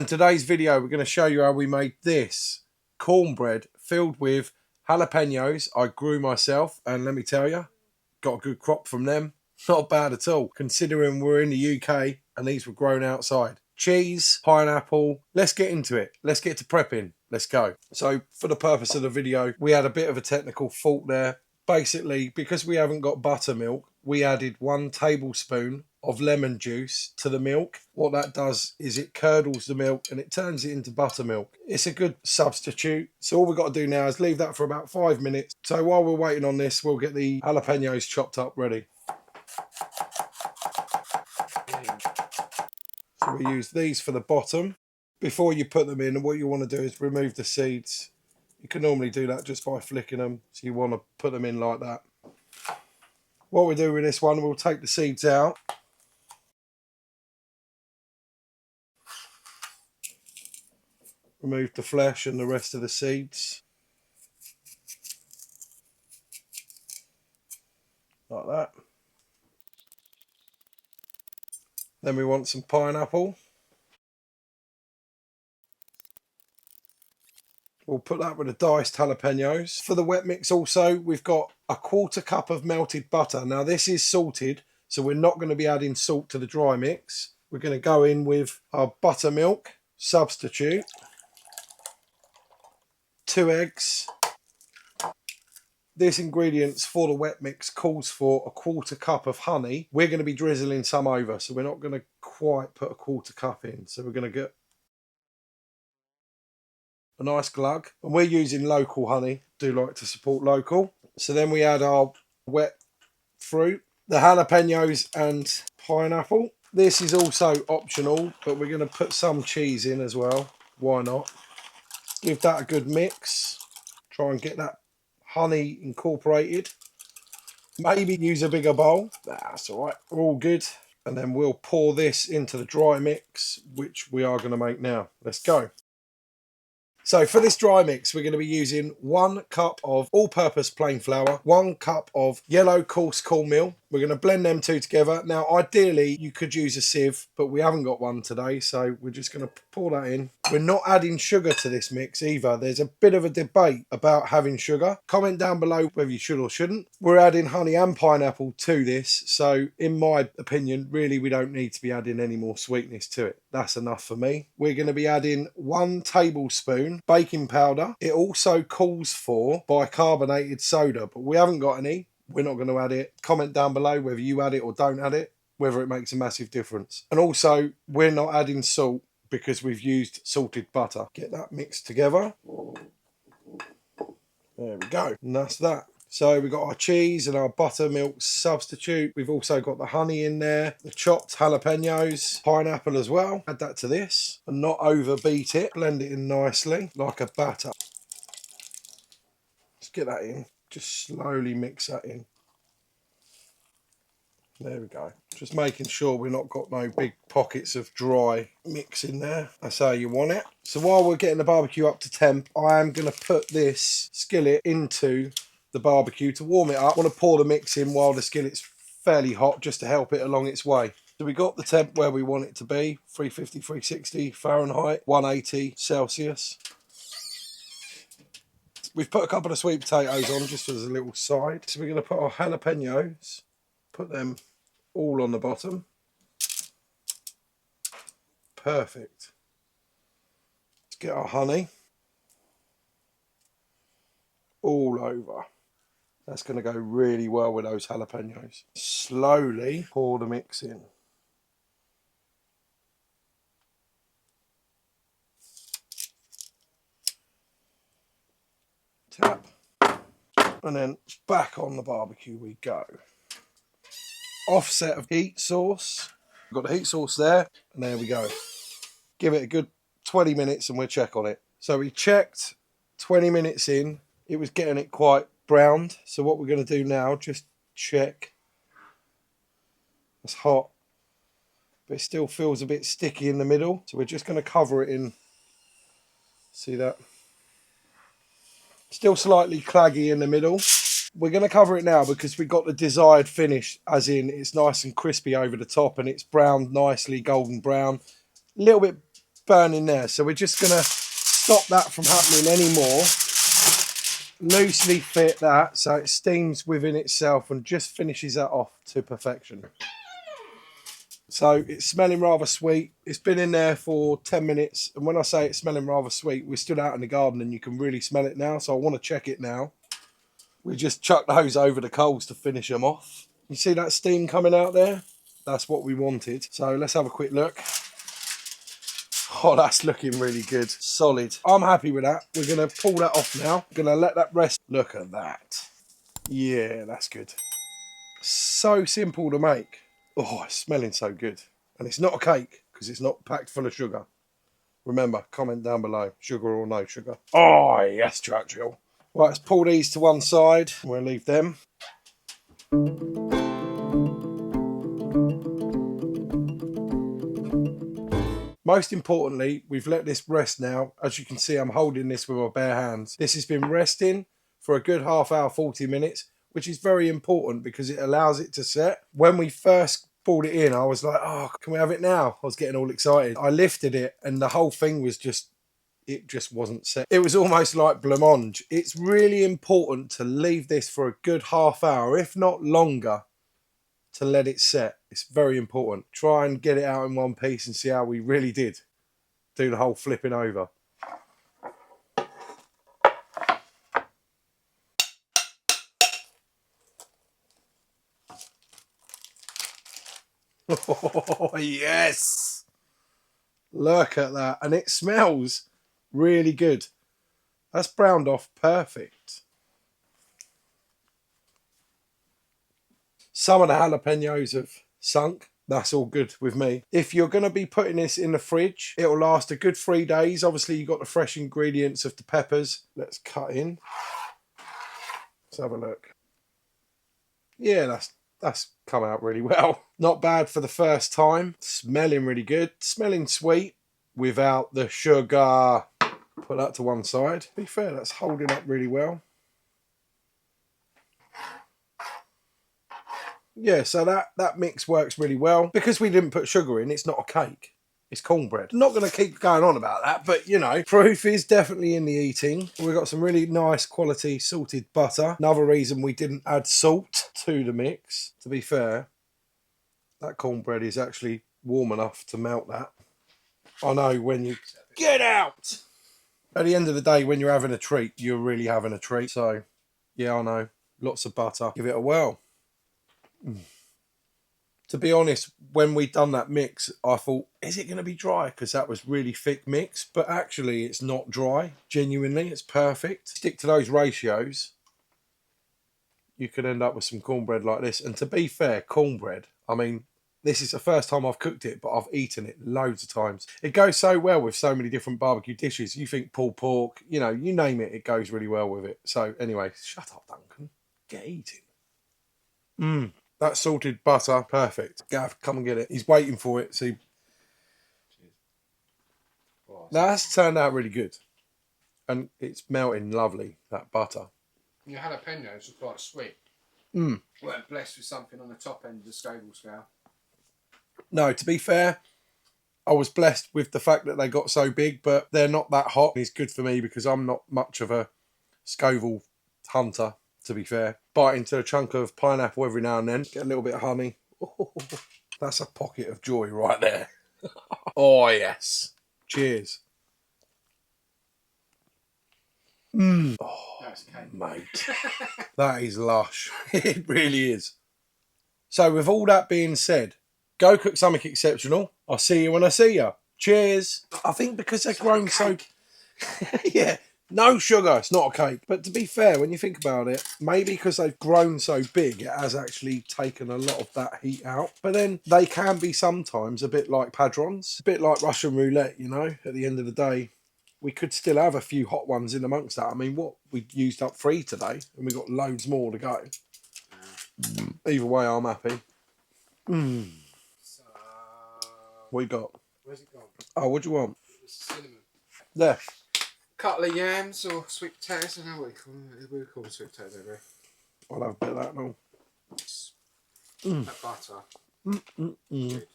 In today's video, we're going to show you how we made this cornbread filled with jalapenos. I grew myself, and let me tell you, got a good crop from them. Not bad at all, considering we're in the UK and these were grown outside. Cheese, pineapple, let's get into it. Let's get to prepping. Let's go. So for the purpose of the video, we had a bit of a technical fault there. Basically, because we haven't got buttermilk, we added 1 tablespoon of lemon juice to the milk. What that does is it curdles the milk and it turns it into buttermilk. It's a good substitute. So all we've got to do now is leave that for about 5 minutes. So while we're waiting on this, we'll get the jalapenos chopped up ready. So we use these for the bottom. Before you put them in, what you want to do is remove the seeds. You can normally do that just by flicking them. So you want to put them in like that. What we do with this one, we'll take the seeds out. Remove the flesh and the rest of the seeds. Like that. Then we want some pineapple. We'll put that with the diced jalapenos. For the wet mix also, we've got a 1/4 cup of melted butter. Now this is salted, so we're not going to be adding salt to the dry mix. We're going to go in with our buttermilk substitute, 2 eggs. This ingredients for the wet mix calls for a 1/4 cup of honey. We're going to be drizzling some over, so we're not going to quite put a 1/4 cup in. So we're going to get a nice glug, and we're using local honey. Do like to support local. So then we add our wet fruit, the jalapenos and pineapple. This is also optional, but we're going to put some cheese in as well. Why not? Give that a good mix. Try and get that honey incorporated. Maybe use a bigger bowl. That's all right. We're all good. And then we'll pour this into the dry mix, which we are going to make now. Let's go. So for this dry mix, we're going to be using 1 cup of all-purpose plain flour, 1 cup of yellow coarse cornmeal. We're going to blend them 2 together. Now, ideally, you could use a sieve, but we haven't got one today, so we're just going to pour that in. We're not adding sugar to this mix either. There's a bit of a debate about having sugar. Comment down below whether you should or shouldn't. We're adding honey and pineapple to this, so in my opinion, really, we don't need to be adding any more sweetness to it. That's enough for me. We're going to be adding 1 tablespoon baking powder. It also calls for bicarbonated soda, but we haven't got any. We're not going to add it. Comment down below whether you add it or don't add it, whether it makes a massive difference. And also, we're not adding salt because we've used salted butter. Get that mixed together. There we go. And that's that. So we've got our cheese and our buttermilk substitute. We've also got the honey in there, the chopped jalapenos, pineapple as well. Add that to this and not overbeat it. Blend it in nicely like a batter. Let's get that in. Just slowly mix that in. There we go. Just making sure we've not got no big pockets of dry mix in there. That's how you want it. So while we're getting the barbecue up to temp, I am going to put this skillet into the barbecue to warm it up. I want to pour the mix in while the skillet's fairly hot just to help it along its way. So we got the temp where we want it to be, 350, 360 Fahrenheit, 180 Celsius. We've put a couple of sweet potatoes on just as a little side. So we're going to put our jalapenos, put them all on the bottom. Perfect. Let's get our honey all over. That's going to go really well with those jalapenos. Slowly pour the mix in. Tap. And then back on the barbecue we go. Offset of heat source. Got the heat source there, and there we go. Give it a good 20 minutes and we'll check on it. So we checked 20 minutes in. It was getting it quite browned. So what we're going to do now, just check. It's hot, but it still feels a bit sticky in the middle. So we're just going to cover it in. See that? Still slightly claggy in the middle. We're going to cover it now because we got the desired finish, as in it's nice and crispy over the top and it's browned nicely, golden brown. A little bit burning there. So we're just going to stop that from happening anymore. Loosely fit that so it steams within itself and just finishes that off to perfection. So it's smelling rather sweet. It's been in there for 10 minutes. And when I say it's smelling rather sweet, we're stood out in the garden and you can really smell it now. So I want to check it now. We just chuck those over the coals to finish them off. You see that steam coming out there? That's what we wanted. So let's have a quick look. Oh, that's looking really good. Solid. I'm happy with that. We're going to pull that off now. Going to let that rest. Look at that. Yeah, that's good. So simple to make. Oh, it's smelling so good. And it's not a cake because it's not packed full of sugar. Remember, comment down below, sugar or no sugar. Oh, yes, Churchill. Right, let's pull these to one side. We'll leave them. Most importantly, we've let this rest now. As you can see, I'm holding this with my bare hands. This has been resting for a good half hour, 40 minutes, which is very important because it allows it to set. When we first pulled it in, I was like, oh, can we have it now? I was getting all excited. I lifted it and the whole thing was just, it just wasn't set. It was almost like blancmange. It's really important to leave this for a good half hour, if not longer, to let it set. It's very important. Try and get it out in one piece and see how we really did do the whole flipping over. Oh, yes. Look at that. And it smells really good. That's browned off perfect. Some of the jalapenos have sunk. That's all good with me. If you're going to be putting this in the fridge, it'll last a good 3 days. Obviously, you've got the fresh ingredients of the peppers. Let's cut in. Let's have a look. Yeah, that's come out really well. Not bad for the first time. Smelling really good. Smelling sweet without the sugar. Put that to one side. To be fair, that's holding up really well. Yeah, so that mix works really well. Because we didn't put sugar in, it's not a cake. It's cornbread. I'm not going to keep going on about that, but you know, proof is definitely in the eating. We've got some really nice quality salted butter. Another reason we didn't add salt to the mix. To be fair, that cornbread is actually warm enough to melt that. I know when you... Get out! At the end of the day, when you're having a treat, you're really having a treat. So, yeah, I know. Lots of butter. Give it a whirl. To be honest, when we done that mix, I thought, is it going to be dry? Because that was really thick mix. But actually, it's not dry. Genuinely, it's perfect. Stick to those ratios. You could end up with some cornbread like this. And to be fair, cornbread, I mean, this is the first time I've cooked it, but I've eaten it loads of times. It goes so well with so many different barbecue dishes. You think pulled pork, you know, you name it, it goes really well with it. So anyway, shut up, Duncan. Get eating. That salted butter, perfect. Gav, come and get it. He's waiting for it. See, that's turned out really good. And it's melting lovely, that butter. Your jalapenos are quite sweet. Weren't blessed with something on the top end of the Scoville scale. No, to be fair, I was blessed with the fact that they got so big, but they're not that hot. It's good for me because I'm not much of a Scoville hunter, to be fair. Bite into a chunk of pineapple every now and then. Get a little bit of honey. Oh, that's a pocket of joy right there. Oh, yes. Cheers. Oh, That's cake. mate. That is lush. It really is. So with all that being said, go cook something exceptional. I'll see you when I see you. Cheers. I think because they've grown so... Yeah. No sugar, it's not a cake. But to be fair, when you think about it, maybe because they've grown so big, it has actually taken a lot of that heat out. But then they can be sometimes a bit like padrons, a bit like Russian roulette, you know. At the end of the day, we could still have a few hot ones in amongst that. I mean, what? We used up 3 today, and we got loads more to go. Either way, I'm happy. So, What you got? where's it gone? Oh, what do you want? Cinnamon. There. Couple of yams or sweet potatoes. I don't know what we call sweet potatoes over here. I'll have a bit of that now. That butter. Good.